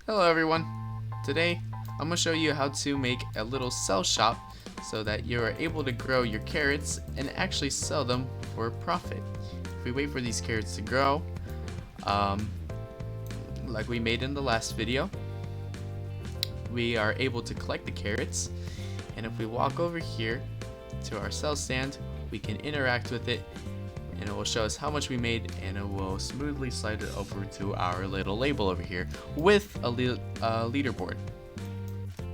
Hello everyone. Today I'm going to show you how to make a little sell shop so that you are able to grow your carrots and actually sell them for a profit. If we wait for these carrots to grow, like we made in the last video, we are able to collect the carrots, and if we walk over here to our sell stand, we can interact with it and it will show us how much we made, and it will smoothly slide it over to our little label over here with a leaderboard.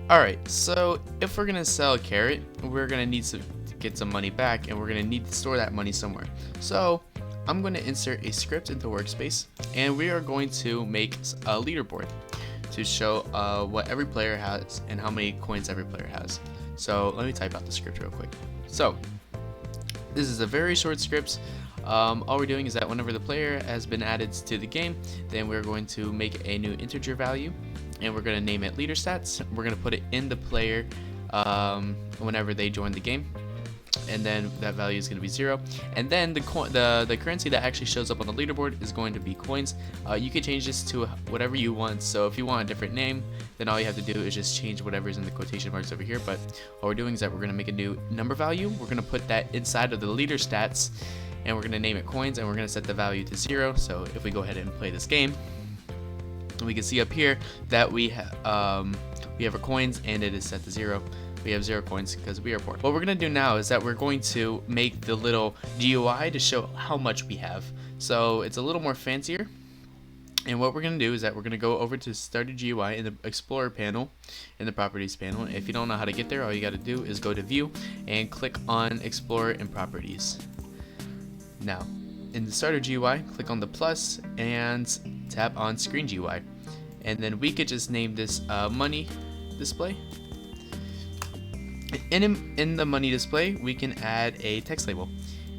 Alright, so if we're gonna sell a carrot, we're gonna need to get some money back, and we're gonna need to store that money somewhere. So I'm going to insert a script into workspace, and we are going to make a leaderboard to show what every player has and how many coins every player has. So let me type out the script real quick. So this is a very short script. All we're doing is that whenever the player has been added to the game, then we're going to make a new integer value, and we're going to name it leader stats. We're going to put it in the player whenever they join the game, and then that value is going to be 0. And then the currency that actually shows up on the leaderboard is going to be coins. You can change this to whatever you want. So if you want a different name, then all you have to do is just change whatever's in the quotation marks over here. But what we're doing is that we're going to make a new number value. We're going to put that inside of the leader stats, and we're going to name it coins, and we're going to set the value to 0. So if we go ahead and play this game, we can see up here that we have our coins, and it is set to 0. We have 0 coins because we are poor. What we're going to do now is that we're going to make the little GUI to show how much we have. So it's a little more fancier. And what we're going to do is that we're going to go over to Start a GUI in the Explorer panel, in the Properties panel. If you don't know how to get there, all you got to do is go to View and click on Explorer and Properties. Now, in the Starter GUI, click on the plus and tap on Screen GUI. And then we could just name this Money Display. In the money display, we can add a text label,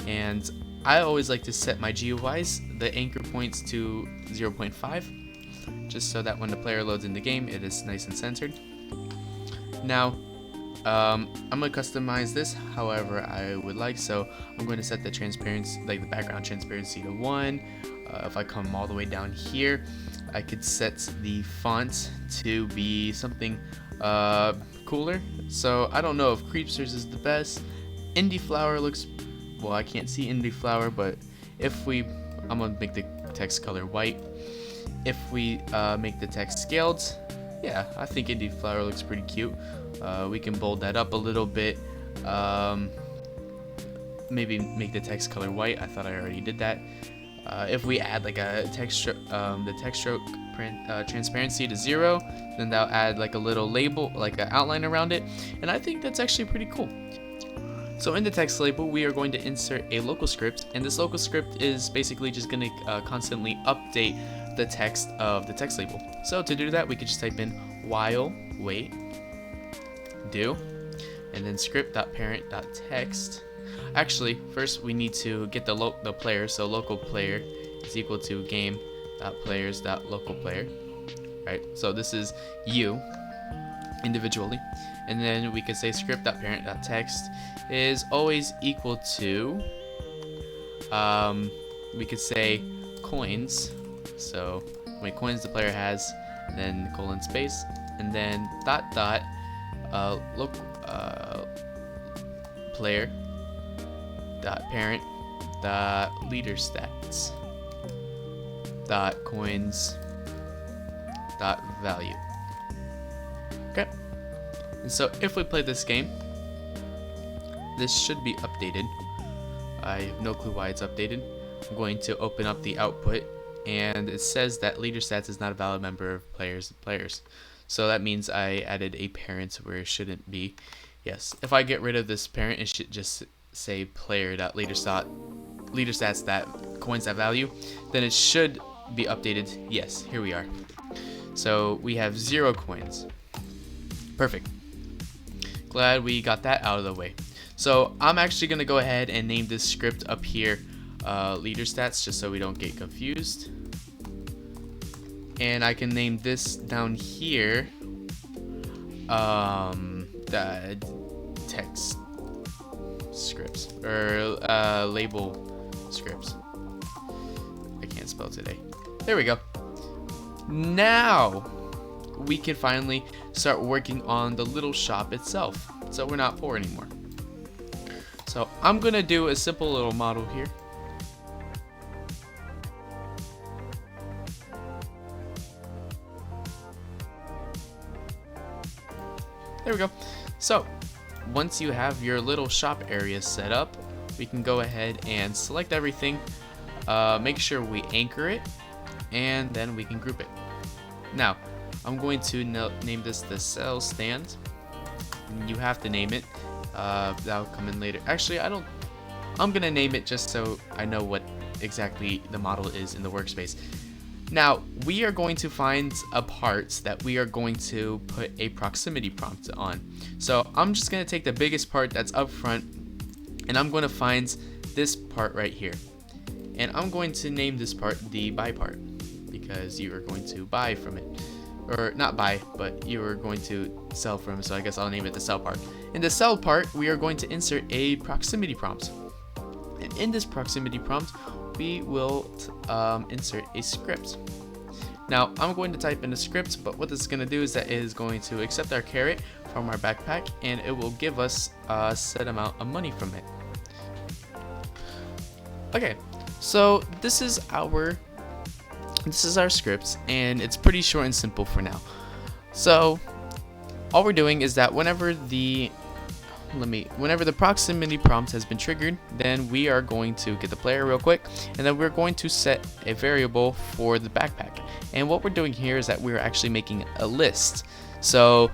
and I always like to set my GUIs, the anchor points, to 0.5, just so that when the player loads in the game, it is nice and centered. Now, I'm going to customize this however I would like, so I'm going to set the transparency, like the background transparency, to 1. If I come all the way down here, I could set the font to be something cooler. So I don't know if Creepsters is the best. Indie Flower looks, well, I can't see Indie Flower, but if I'm gonna make the text color white. If we make the text scaled, yeah, I think Indie Flower looks pretty cute. We can bold that up a little bit. Maybe make the text color white. I thought I already did that. If we add like a the text stroke transparency to 0, then that'll add like a little label, like an outline around it, and I think that's actually pretty cool. So in the text label, we are going to insert a local script, and this local script is basically just going to constantly update the text of the text label. So to do that, we could just type in while wait do, and then script.parent.text. Actually, first we need to get the player, so local player is equal to game.players.localPlayer. Right, so this is you individually, and then we could say script.parent.text is always equal to, we could say coins, so how many coins the player has, then colon space, and then player dot parent dot leader stats dot coins dot value. Okay, and so if we play this game, this should be updated. I have no clue why it's updated. I'm going to open up the output, and it says that leader stats is not a valid member of players. So that means I added a parent where it shouldn't be. Yes, if I get rid of this parent, it should just say player.leaderstats that coins that value, then it should be updated. Yes, here we are. So we have 0 coins. Perfect. Glad we got that out of the way. So I'm actually going to go ahead and name this script up here leader stats, just so we don't get confused. And I can name this down here the text scripts, or label scripts. I can't spell today. There we go. Now we can finally start working on the little shop itself, so we're not poor anymore. So I'm gonna do a simple little model here. There we go. So once you have your little shop area set up, we can go ahead and select everything, make sure we anchor it, and then we can group it. Now I'm going to name this the sell stand. You have to name it, that'll come in later. Actually, I'm gonna name it just so I know what exactly the model is in the workspace. Now we are going to find a part that we are going to put a proximity prompt on. So I'm just going to take the biggest part that's up front, and I'm going to find this part right here, and I'm going to name this part the buy part, because you are going to buy from it, or not buy, but you are going to sell from it, so I guess I'll name it the sell part. In the sell part, we are going to insert a proximity prompt, and in this proximity prompt we will insert a script. Now I'm going to type in a script, but what this is going to do is that it is going to accept our carrot from our backpack, and it will give us a set amount of money from it. Okay, so this is our script, and it's pretty short and simple for now. So all we're doing is that whenever the proximity prompt has been triggered, then we are going to get the player real quick, and then we're going to set a variable for the backpack. And what we're doing here is that we're actually making a list. So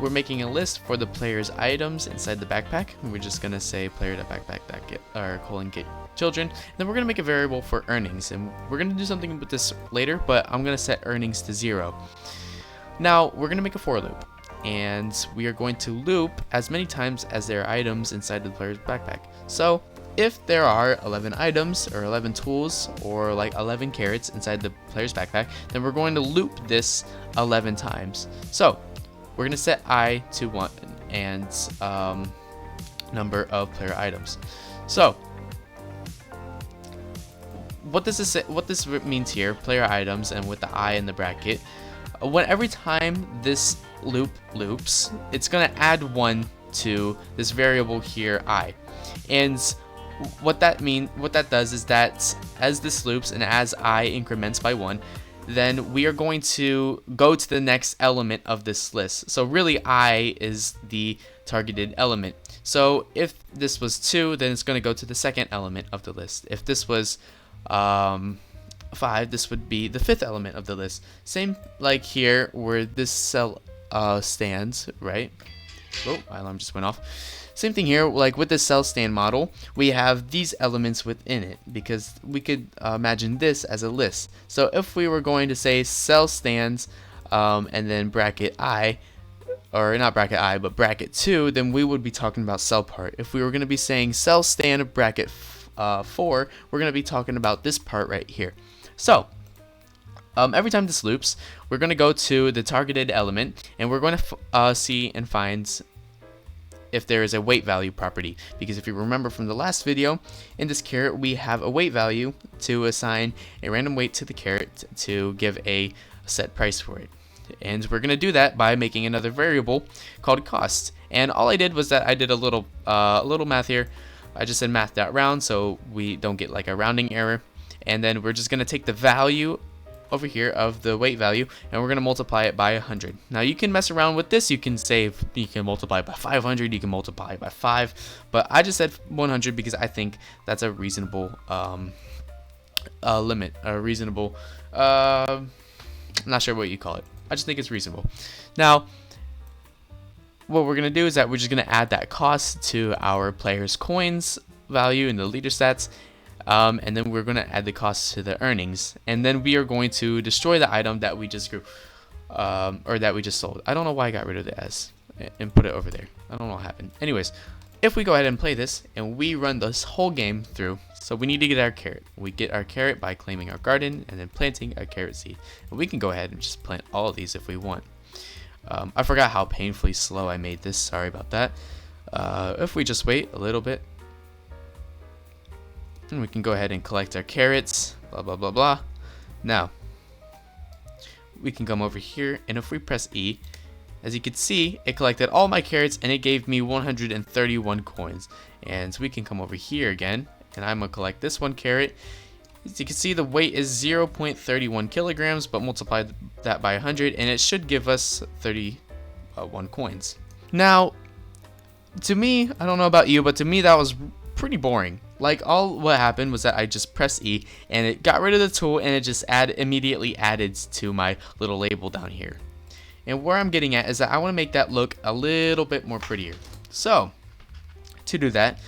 we're making a list for the player's items inside the backpack. We're just gonna say player.backpack.get or :get children. And then we're gonna make a variable for earnings, and we're gonna do something with this later, but I'm gonna set earnings to 0. Now we're gonna make a for loop, and we are going to loop as many times as there are items inside the player's backpack. So if there are 11 items or 11 tools or like 11 carrots inside the player's backpack, then we're going to loop this 11 times. So we're going to set I to 1 and number of player items. So what this means here, player items, and with the I in the bracket, every time this loop loops, it's going to add 1 to this variable here, I. And what that does is that as this loops and as I increments by 1, then we are going to go to the next element of this list. So really I is the targeted element. So if this was 2, then it's going to go to the second element of the list. If this was 5, this would be the 5th element of the list. Same like here where this cell stands, right? Oh, my alarm just went off. Same thing here, like with the cell stand model, we have these elements within it, because we could imagine this as a list. So if we were going to say cell stands and then bracket I, or not bracket I, but bracket 2, then we would be talking about cell part. If we were going to be saying cell stand bracket 4, we're going to be talking about this part right here. So every time this loops, we're going to go to the targeted element, and we're going to see and find if there is a weight value property, because if you remember from the last video, in this carrot we have a weight value to assign a random weight to the carrot to give a set price for it. And we're going to do that by making another variable called cost. And all I did was that I did a little math here. I just said math.round so we don't get like a rounding error, and then we're just going to take the value over here of the weight value, and we're going to multiply it by 100. Now you can mess around with this. You can multiply by 500, you can multiply by 5, but I just said 100 because I think that's a reasonable limit, a reasonable I'm not sure what you call it. I just think it's reasonable. Now what we're going to do is that we're just going to add that cost to our player's coins value in the leader stats, and then we're going to add the cost to the earnings, and then we are going to destroy the item that we just grew, or that we just sold. I don't know why I got rid of the S and put it over there. I don't know what happened. Anyways, if we go ahead and play this and we run this whole game through, so we need to get our carrot. We get our carrot by claiming our garden and then planting a carrot seed. And we can go ahead and just plant all of these if we want. I forgot how painfully slow I made this. Sorry about that. If we just wait a little bit, and we can go ahead and collect our carrots, blah blah blah blah. Now we can come over here, and if we press E, as you can see, it collected all my carrots and it gave me 131 coins. And we can come over here again, and I'm gonna collect this one carrot. As you can see, the weight is 0.31 kilograms, but multiply that by 100 and it should give us 31 coins. Now, to me, I don't know about you, but to me that was pretty boring. Like, all what happened was that I just pressed E and it got rid of the tool, and it just immediately added to my little label down here. And where I'm getting at is that I want to make that look a little bit more prettier. So, to do that,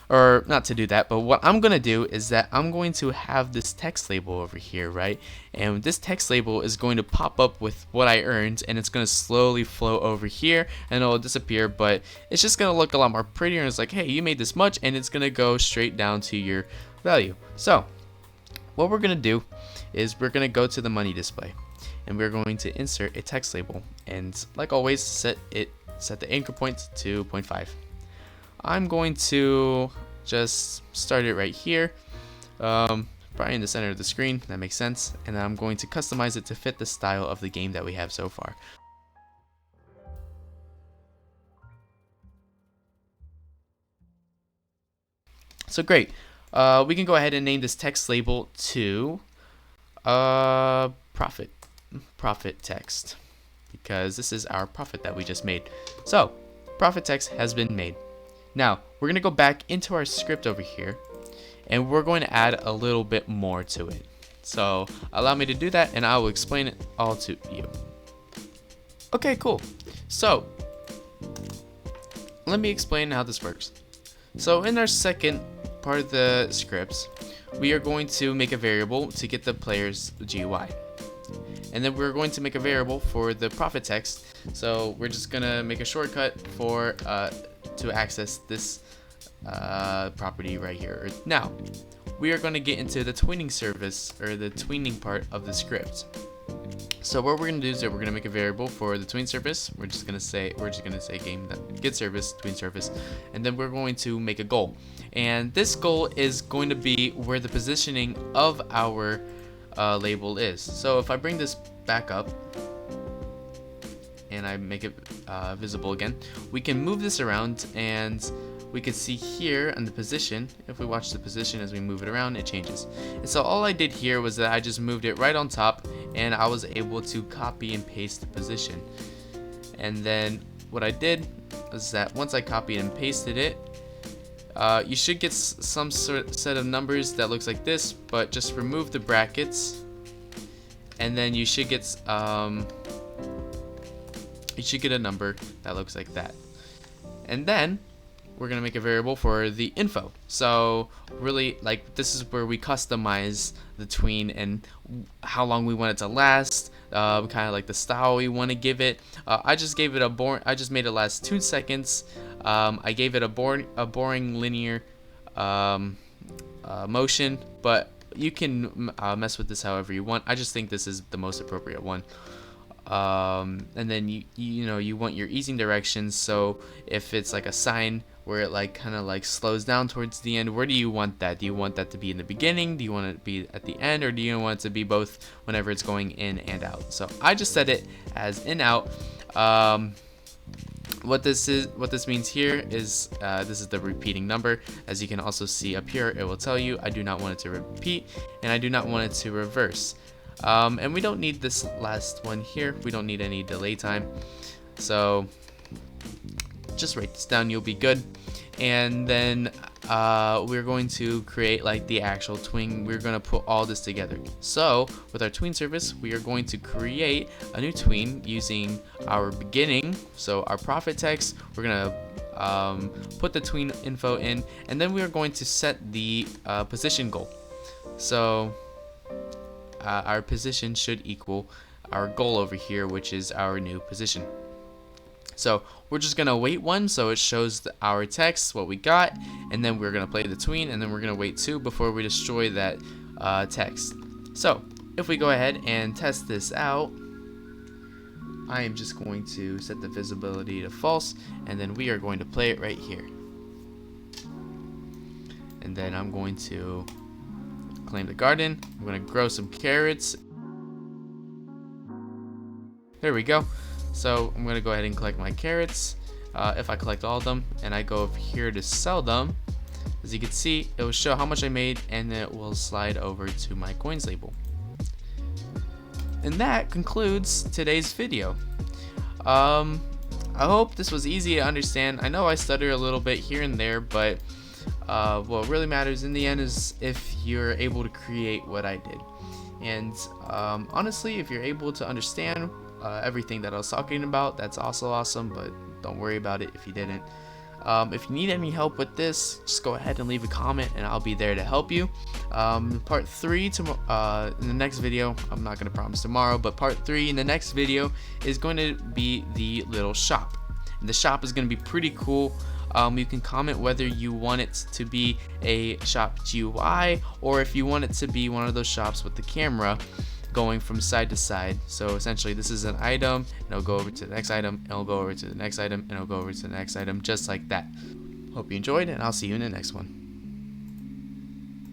or not to do that, but what I'm going to do is that I'm going to have this text label over here, right? And this text label is going to pop up with what I earned, and it's going to slowly flow over here, and it'll disappear, but it's just going to look a lot more prettier, and it's like, hey, you made this much, and it's going to go straight down to your value. So, what we're going to do is we're going to go to the money display, and we're going to insert a text label, and like always, set the anchor point to 0.5. I'm going to just start it right here, probably in the center of the screen. That makes sense. And then I'm going to customize it to fit the style of the game that we have so far. So great. We can go ahead and name this text label to profit text, because this is our profit that we just made. So profit text has been made. Now, we're going to go back into our script over here, and we're going to add a little bit more to it. So, allow me to do that, and I will explain it all to you. Okay, cool. So, let me explain how this works. So, in our second part of the scripts, we are going to make a variable to get the player's GUI. And then we're going to make a variable for the profit text. So, we're just going to make a shortcut for to access this property right here. Now, we are going to get into the tweening service, or the tweening part of the script. So what we're going to do is that we're going to make a variable for the tween service. We're just going to say game get service tween service, and then we're going to make a goal. And this goal is going to be where the positioning of our label is. So if I bring this back up and I make it visible again, we can move this around, and we can see here on the position, if we watch the position as we move it around, it changes. And so all I did here was that I just moved it right on top, and I was able to copy and paste the position. And then what I did was that once I copied and pasted it, you should get some set of numbers that looks like this, but just remove the brackets, and then you should get a number that looks like that. And then we're gonna make a variable for the info. So really, like, this is where we customize the tween and how long we want it to last, kind of like the style we want to give it. I just made it last 2 seconds. I gave it a boring linear motion, but you can mess with this however you want. I just think this is the most appropriate one. And then you want your easing directions. So if it's like a sign where it like kind of like slows down towards the end, where do you want that? Do you want that to be in the beginning? Do you want it to be at the end? Or do you want it to be both whenever it's going in and out? So I just set it as in out. What this means here is this is the repeating number. As you can also see up here, it will tell you I do not want it to repeat, and I do not want it to reverse. And we don't need this last one here. We don't need any delay time. So just write this down, you'll be good. And then we're going to create like the actual tween. We're going to put all this together. So with our tween service, we are going to create a new tween using our beginning. So our profit text, we're going to put the tween info in, and then we are going to set the position goal. So our position should equal our goal over here, which is our new position. So we're just gonna wait 1, so it shows our text, what we got, and then we're gonna play the tween, and then we're gonna wait 2 before we destroy that text. So if we go ahead and test this out, I am just going to set the visibility to false, and then we are going to play it right here. And then I'm going to claim the garden. I'm going to grow some carrots. There we go. So I'm gonna go ahead and collect my carrots. If I collect all of them and I go over here to sell them, as you can see, it will show how much I made and then it will slide over to my coins label. And that concludes today's video. I hope this was easy to understand. I know I stutter a little bit here and there, but what really matters in the end is if you're able to create what I did. And honestly, if you're able to understand everything that I was talking about, that's also awesome, but don't worry about it if you didn't. If you need any help with this, just go ahead and leave a comment and I'll be there to help you. Part 3 in the next video, I'm not going to promise tomorrow, but part 3 in the next video is going to be the little shop. And the shop is going to be pretty cool. You can comment whether you want it to be a shop GUI or if you want it to be one of those shops with the camera going from side to side. So essentially this is an item and it'll go over to the next item and it'll go over to the next item and it'll go over to the next item, just like that. Hope you enjoyed and I'll see you in the next one.